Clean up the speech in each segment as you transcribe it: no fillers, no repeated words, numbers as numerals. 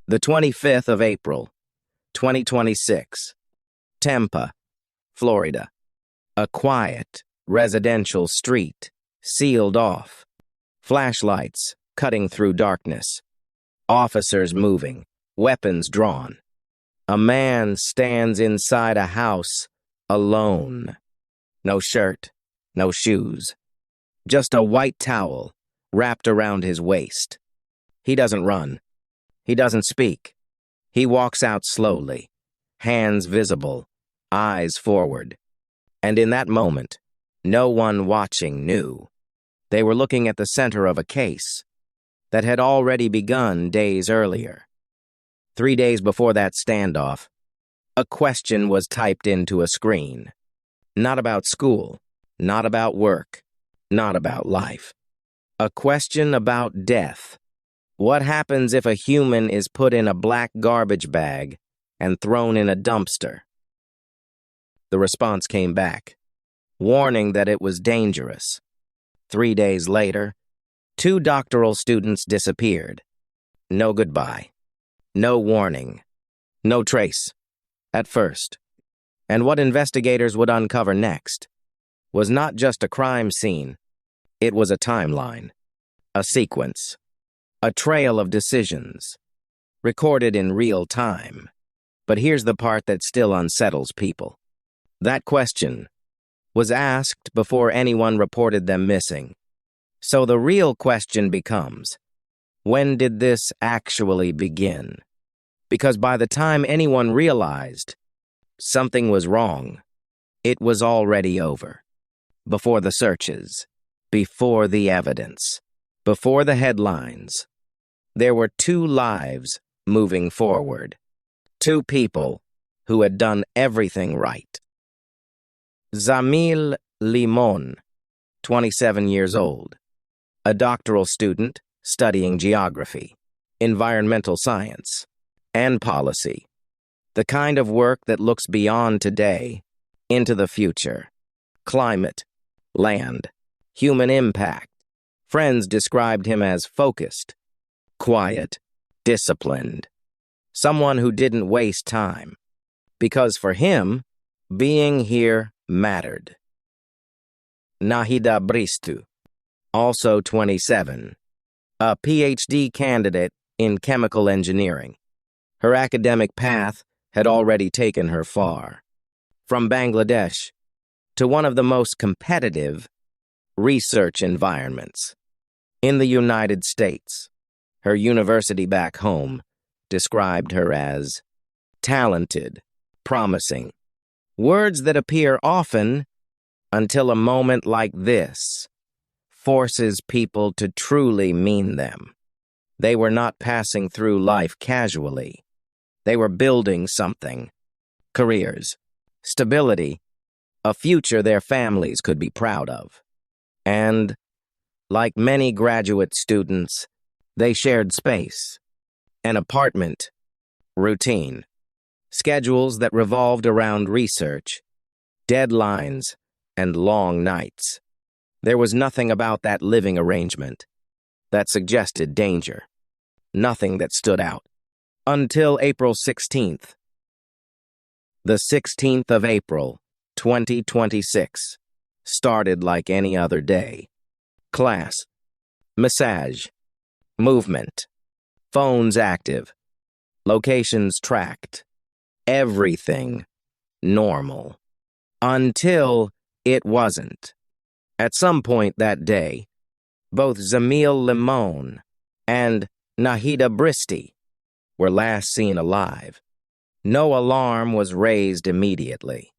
The 25th of April, 2026, Tampa, Florida. A quiet, residential street, sealed off. Flashlights cutting through darkness. Officers moving, weapons drawn. A man stands inside a house, alone. No shirt, no shoes. Just a white towel wrapped around his waist. He doesn't run. He doesn't speak. He walks out slowly, hands visible, eyes forward. And in that moment, no one watching knew. They were looking at the center of a case that had already begun days earlier. 3 days before that standoff, a question was typed into a screen. Not about school, not about work, not about life. A question about death. What happens if a human is put in a black garbage bag and thrown in a dumpster? The response came back, warning that it was dangerous. 3 days later, 2 doctoral students disappeared. No goodbye, no warning, no trace, at first. And what investigators would uncover next was not just a crime scene, it was a timeline, a sequence, a trail of decisions, recorded in real time. But here's the part that still unsettles people. That question was asked before anyone reported them missing. So the real question becomes, when did this actually begin? Because by the time anyone realized something was wrong, it was already over. Before the searches, before the evidence, before the headlines, there were 2 lives moving forward. 2 people who had done everything right. Zamil Limon, 27 years old, a doctoral student studying geography, environmental science, and policy. The kind of work that looks beyond today into the future. Climate, land, human impact. Friends described him as focused, quiet, disciplined. Someone who didn't waste time. Because for him, being here mattered. Nahida Bristy, also 27, a PhD candidate in chemical engineering. Her academic path had already taken her far. From Bangladesh to one of the most competitive research environments in the United States. Her university back home described her as talented, promising. Words that appear often until a moment like this forces people to truly mean them. They were not passing through life casually. They were building something. Careers, stability, a future their families could be proud of. And, like many graduate students, they shared space, an apartment, routine, schedules that revolved around research, deadlines, and long nights. There was nothing about that living arrangement that suggested danger, nothing that stood out. Until April 16th. The 16th of April, 2026, started like any other day. Class, massage, movement, phones active, locations tracked, everything normal. Until it wasn't. At some point that day, both Zamil Limon and Nahida Bristy were last seen alive. No alarm was raised immediately,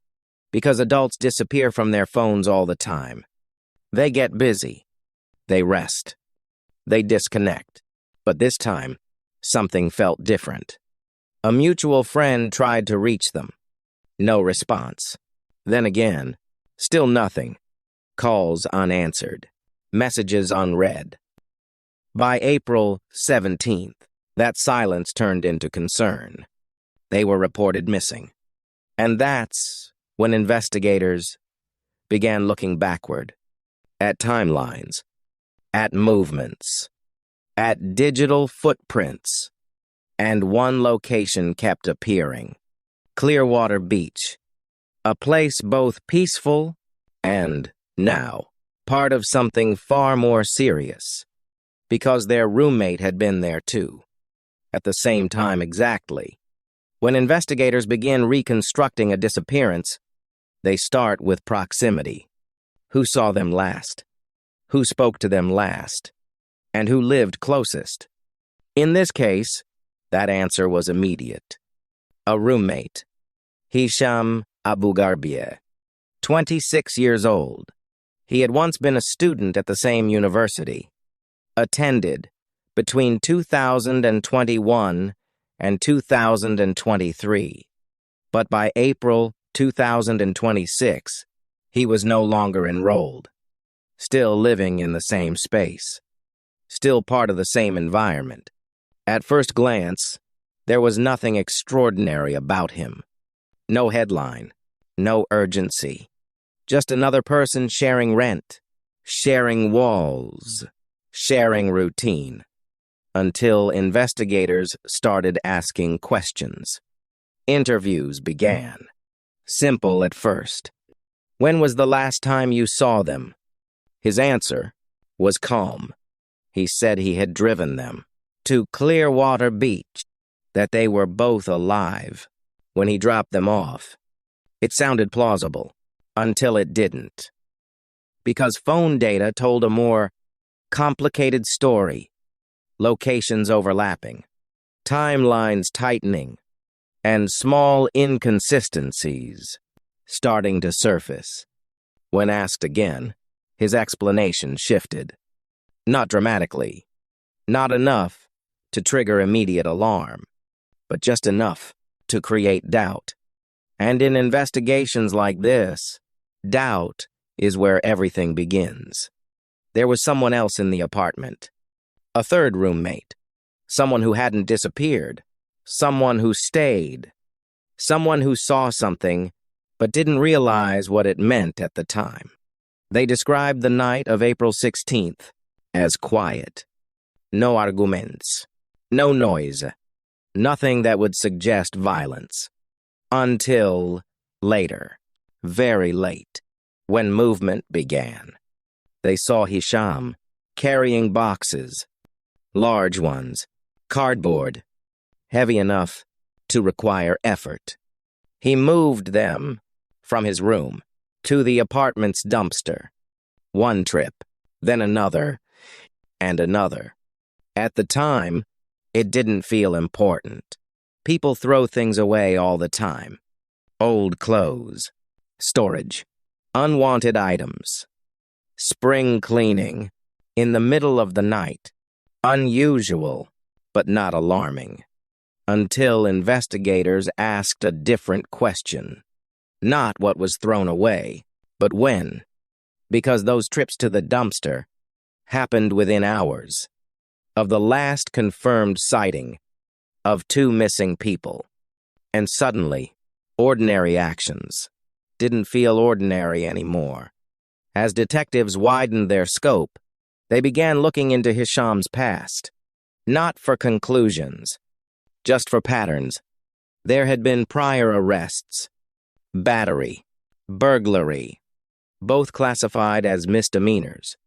because adults disappear from their phones all the time. They get busy. They rest. They disconnect. But this time, something felt different. A mutual friend tried to reach them. No response. Then again, still nothing. Calls unanswered. Messages unread. By April 17th, that silence turned into concern. They were reported missing. And that's when investigators began looking backward, at timelines, at movements, at digital footprints, And one location kept appearing: Clearwater Beach, a place both peaceful and, now, part of something far more serious, because their roommate had been there too, at the same time exactly. When investigators begin reconstructing a disappearance, they start with proximity. Who saw them last? Who spoke to them last? And who lived closest? In this case, that answer was immediate. A roommate, Hisham Abugharbieh, 26 years old. He had once been a student at the same university, attended between 2021 and 2023. But by April 2026, he was no longer enrolled, still living in the same space, still part of the same environment. At first glance, there was nothing extraordinary about him. No headline, no urgency. Just another person sharing rent, sharing walls, sharing routine. Until investigators started asking questions. Interviews began. Simple at first. When was the last time you saw them? His answer was calm. He said he had driven them to Clearwater Beach, that they were both alive when he dropped them off. It sounded plausible, until it didn't. Because phone data told a more complicated story. Locations overlapping, timelines tightening, and small inconsistencies starting to surface. When asked again, his explanation shifted. Not dramatically, not enough to trigger immediate alarm, but just enough to create doubt. And in investigations like this, doubt is where everything begins. There was someone else in the apartment. A third roommate. Someone who hadn't disappeared. Someone who stayed. Someone who saw something but didn't realize what it meant at the time. They described the night of April 16th as quiet. No arguments. No noise. Nothing that would suggest violence. Until later. Very late. When movement began. They saw Hisham carrying boxes. Large ones. Cardboard. Heavy enough to require effort. He moved them from his room to the apartment's dumpster. One trip, then another, and another. At the time, it didn't feel important. People throw things away all the time. Old clothes, storage, unwanted items, spring cleaning, in the middle of the night. Unusual, but not alarming. Until investigators asked a different question. Not what was thrown away, but when. Because those trips to the dumpster happened within hours of the last confirmed sighting of 2 missing people. And suddenly, ordinary actions didn't feel ordinary anymore. As detectives widened their scope, they began looking into Hisham's past. Not for conclusions, just for patterns. There had been prior arrests, battery, burglary, both classified as misdemeanors.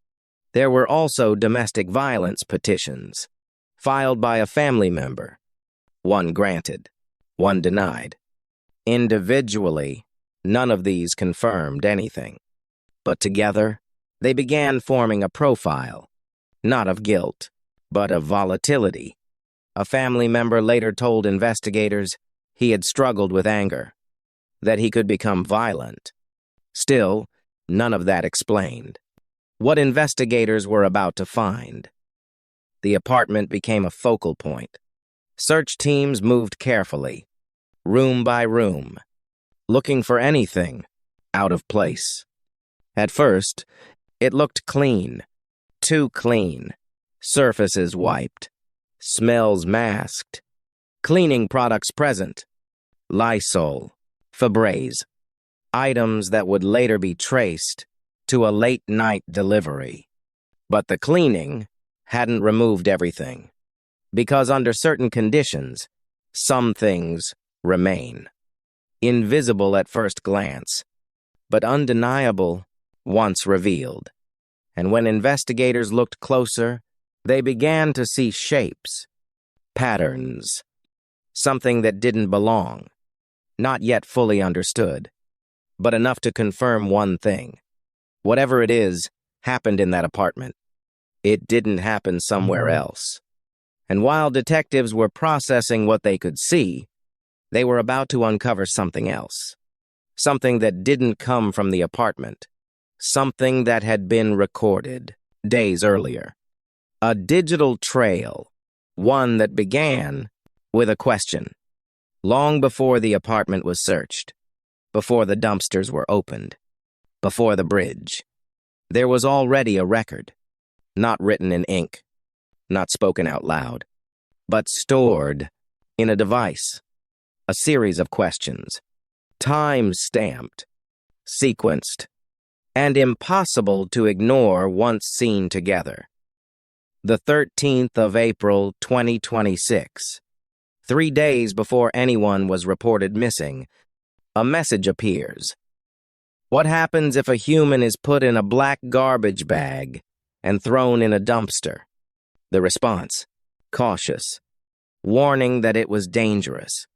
There were also domestic violence petitions, filed by a family member. One granted, one denied. Individually, none of these confirmed anything. But together, they began forming a profile, not of guilt, but of volatility. A family member later told investigators he had struggled with anger, that he could become violent. Still, none of that explained what investigators were about to find. The apartment became a focal point. Search teams moved carefully, room by room, looking for anything out of place. At first, it looked clean, too clean, surfaces wiped, smells masked, cleaning products present, Lysol, Febreze, items that would later be traced to a late-night delivery. But the cleaning hadn't removed everything. Because under certain conditions, some things remain. Invisible at first glance, but undeniable once revealed. And when investigators looked closer, they began to see shapes, patterns, something that didn't belong, not yet fully understood, but enough to confirm one thing. Whatever it is, happened in that apartment. It didn't happen somewhere else. And while detectives were processing what they could see, they were about to uncover something else. Something that didn't come from the apartment. Something that had been recorded days earlier. A digital trail, one that began with a question. Long before the apartment was searched, before the dumpsters were opened, before the bridge, there was already a record, not written in ink, not spoken out loud, but stored in a device. A series of questions, time-stamped, sequenced, and impossible to ignore once seen together. The 13th of April, 2026. 3 days before anyone was reported missing, a message appears. What happens if a human is put in a black garbage bag and thrown in a dumpster? The response, cautious, warning that it was dangerous.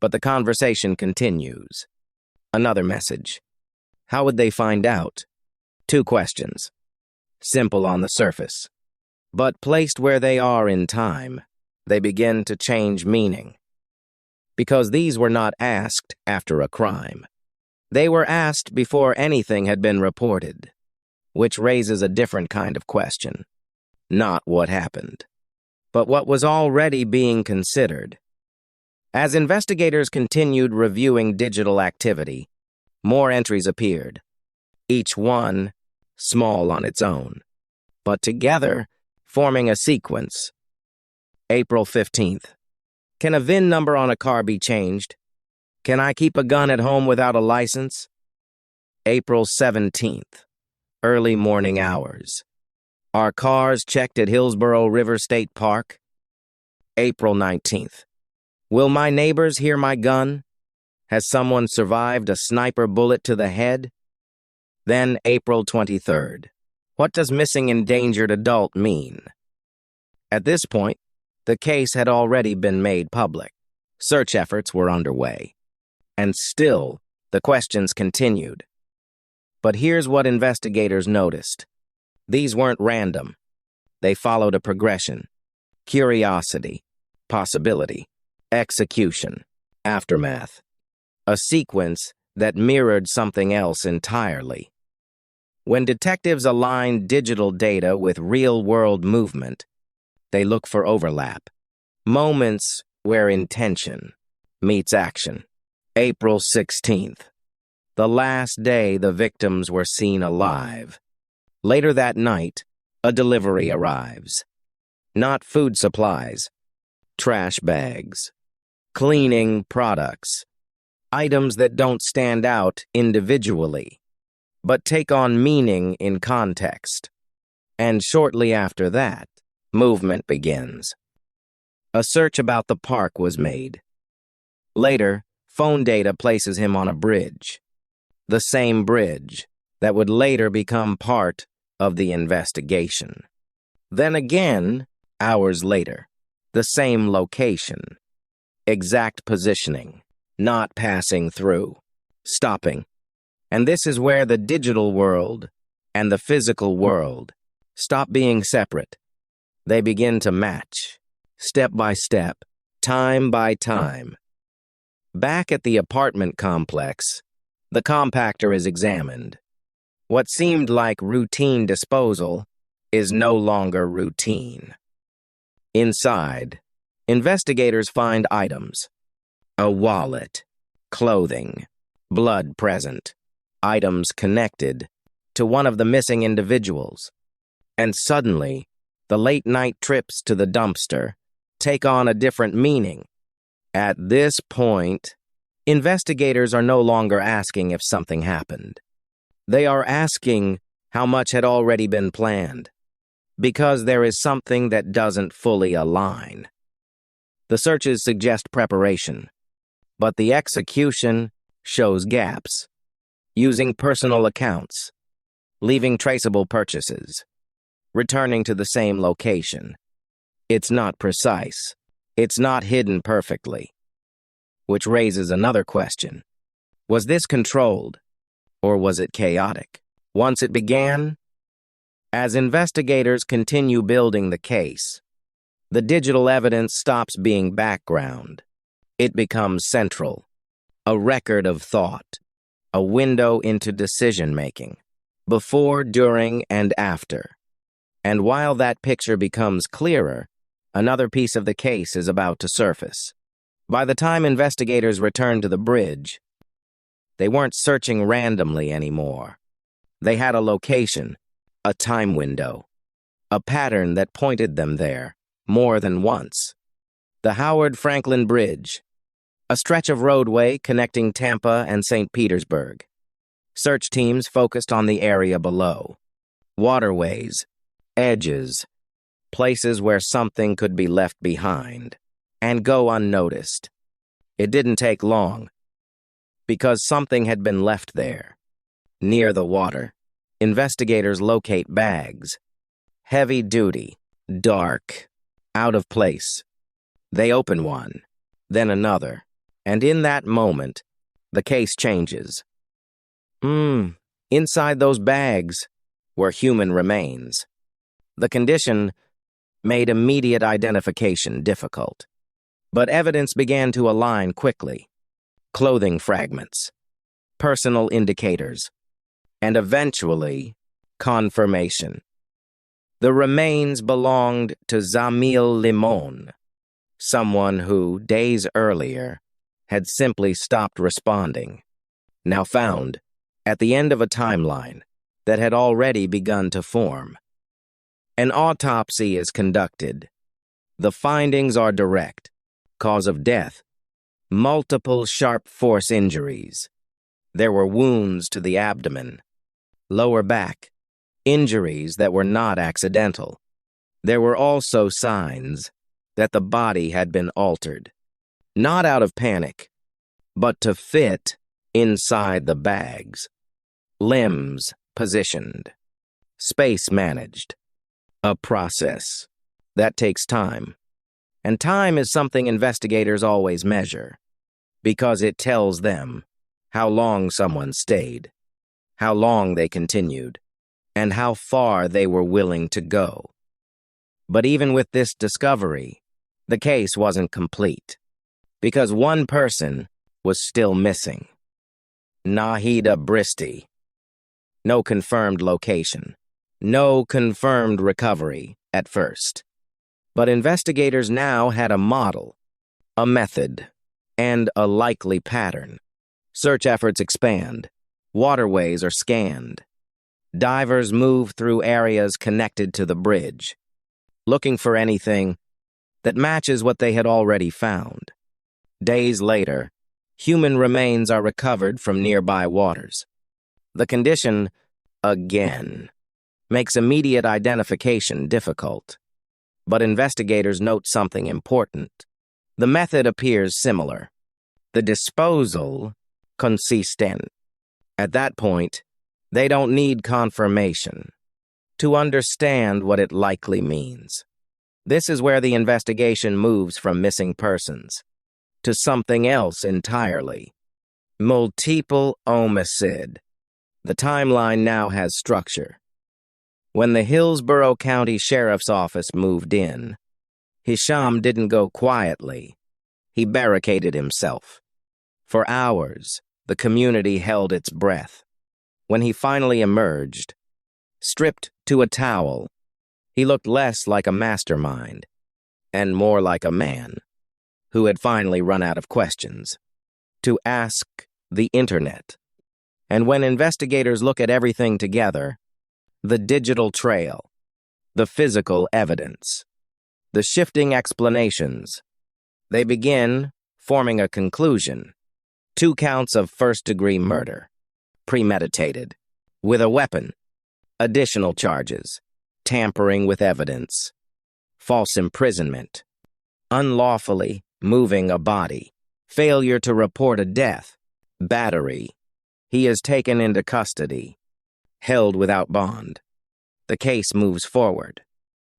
But the conversation continues. Another message. How would they find out? 2 questions. Simple on the surface. But placed where they are in time, they begin to change meaning. Because these were not asked after a crime. They were asked before anything had been reported, which raises a different kind of question. Not what happened, but what was already being considered. As investigators continued reviewing digital activity, more entries appeared, each one small on its own, but together forming a sequence. April 15th. Can a VIN number on a car be changed? Can I keep a gun at home without a license? April 17th. Early morning hours. Are cars checked at Hillsborough River State Park? April 19th. Will my neighbors hear my gun? Has someone survived a sniper bullet to the head? Then April 23rd. What does missing endangered adult mean? At this point, the case had already been made public. Search efforts were underway. And still, the questions continued. But here's what investigators noticed. These weren't random. They followed a progression. Curiosity, possibility, execution, aftermath. A sequence that mirrored something else entirely. When detectives align digital data with real-world movement, they look for overlap. Moments where intention meets action. April 16th. The last day the victims were seen alive. Later that night, a delivery arrives. Not food supplies, trash bags, cleaning products, items that don't stand out individually, but take on meaning in context. And shortly after that, movement begins. A search about the park was made. Later, phone data places him on a bridge. The same bridge that would later become part of the investigation. Then again, hours later, the same location. Exact positioning, not passing through, stopping. And this is where the digital world and the physical world stop being separate. They begin to match, step by step, time by time. Back at the apartment complex, the compactor is examined. What seemed like routine disposal is no longer routine. Inside, investigators find items. A wallet, clothing, blood present, items connected to one of the missing individuals. And suddenly, the late-night trips to the dumpster take on a different meaning. At this point, investigators are no longer asking if something happened. They are asking how much had already been planned. because there is something that doesn't fully align. The searches suggest preparation, but the execution shows gaps, using personal accounts, leaving traceable purchases, returning to the same location. It's not precise. It's not hidden perfectly. Which raises another question. Was this controlled, or was it chaotic? Once it began, as investigators continue building the case, the digital evidence stops being background. It becomes central, a record of thought, a window into decision-making, before, during, and after. And while that picture becomes clearer, another piece of the case is about to surface. By the time investigators return to the bridge, they weren't searching randomly anymore. They had a location, a time window, a pattern that pointed them there more than once. The Howard Franklin Bridge, a stretch of roadway connecting Tampa and St. Petersburg. Search teams focused on the area below. Waterways, edges, places where something could be left behind and go unnoticed. It didn't take long, because something had been left there. Near the water, investigators locate bags. Heavy duty, dark, out of place. They open one, then another, and in that moment, the case changes. Inside those bags were human remains. The condition made immediate identification difficult, but evidence began to align quickly. Clothing fragments, personal indicators, and eventually, confirmation. The remains belonged to Zamil Limon, someone who, days earlier, had simply stopped responding, now found at the end of a timeline that had already begun to form. An autopsy is conducted. The findings are direct. Cause of death: multiple sharp force injuries. There were wounds to the abdomen, lower back, injuries that were not accidental. There were also signs that the body had been altered, not out of panic, but to fit inside the bags. Limbs positioned, space managed. A process that takes time. And time is something investigators always measure, because it tells them how long someone stayed, how long they continued, and how far they were willing to go. But even with this discovery, the case wasn't complete, because one person was still missing. Nahida Bristy. No confirmed location, no confirmed recovery at first. But investigators now had a model, a method, and a likely pattern. Search efforts expand. Waterways are scanned. Divers move through areas connected to the bridge, looking for anything that matches what they had already found. Days later, human remains are recovered from nearby waters. The condition, again, makes immediate identification difficult. But investigators note something important. The method appears similar. The disposal consistent. At that point, they don't need confirmation to understand what it likely means. This is where the investigation moves from missing persons to something else entirely. Multiple homicide. The timeline now has structure. When the Hillsborough County Sheriff's Office moved in, Hisham didn't go quietly. He barricaded himself. For hours, the community held its breath. When he finally emerged, stripped to a towel, he looked less like a mastermind and more like a man who had finally run out of questions to ask the internet. And when investigators look at everything together, the digital trail, the physical evidence, the shifting explanations, they begin forming a conclusion. 2 counts of first-degree murder, premeditated, with a weapon, additional charges, tampering with evidence, false imprisonment, unlawfully moving a body, failure to report a death, battery. He is taken into custody, held without bond. The case moves forward,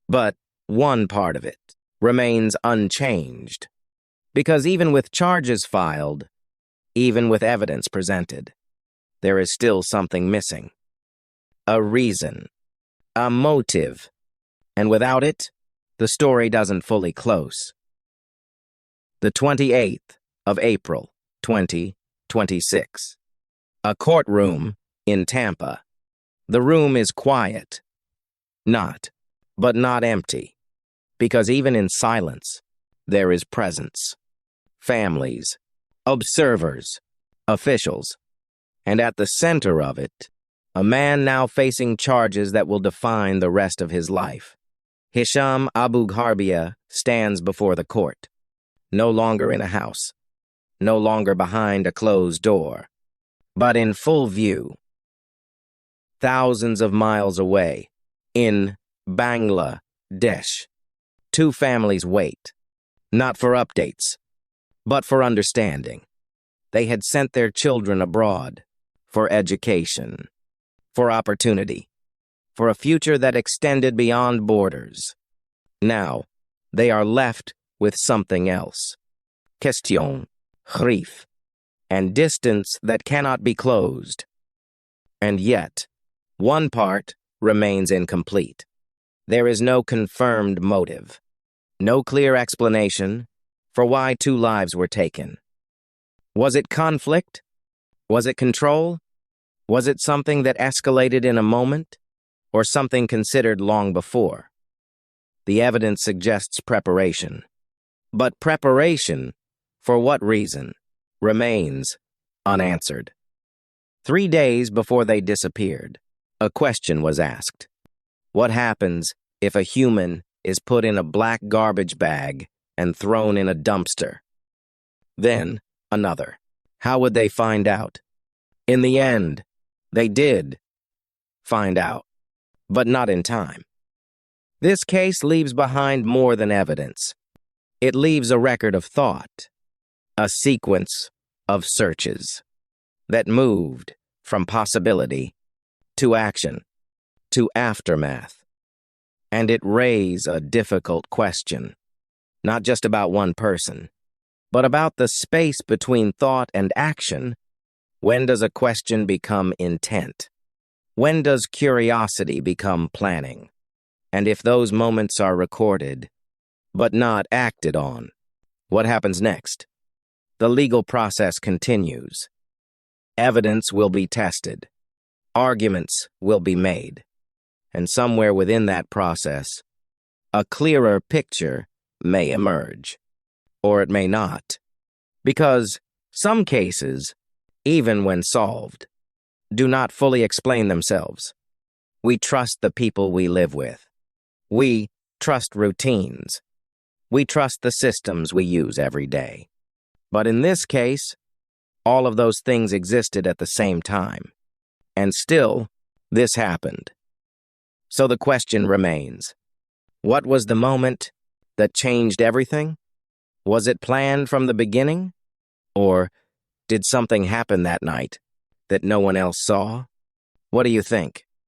but one part of it remains unchanged, because even with charges filed, even with evidence presented, there is still something missing. A reason, a motive, and without it, the story doesn't fully close. The 28th of April, 2026. A courtroom in Tampa. The room is quiet. But not empty, because even in silence, there is presence. Families, observers, officials, and at the center of it, a man now facing charges that will define the rest of his life. Hisham Abugharbieh stands before the court, no longer in a house, no longer behind a closed door, but in full view. Thousands of miles away, in Bangladesh, two families wait, not for updates, but for understanding. They had sent their children abroad for education, for opportunity, for a future that extended beyond borders. Now, they are left with something else. Question, grief, and distance that cannot be closed. And yet, one part remains incomplete. There is no confirmed motive, no clear explanation for why two lives were taken. Was it conflict? Was it control? Was it something that escalated in a moment, or something considered long before? The evidence suggests preparation. But preparation, for what reason, remains unanswered. 3 days before they disappeared, a question was asked. What happens if a human is put in a black garbage bag and thrown in a dumpster? Then, another. How would they find out? In the end, they did find out, but not in time. This case leaves behind more than evidence. It leaves a record of thought, a sequence of searches that moved from possibility to action to aftermath. And it raised a difficult question, not just about one person, but about the space between thought and action. When does a question become intent? When does curiosity become planning? And if those moments are recorded, but not acted on, what happens next? The legal process continues. Evidence will be tested. Arguments will be made. And somewhere within that process, a clearer picture may emerge. Or it may not. Because some cases, even when solved, do not fully explain themselves. We trust the people we live with. We trust routines. We trust the systems we use every day. But in this case, all of those things existed at the same time. And still, this happened. So the question remains, what was the moment that changed everything? Was it planned from the beginning? Or did something happen that night that no one else saw? What do you think?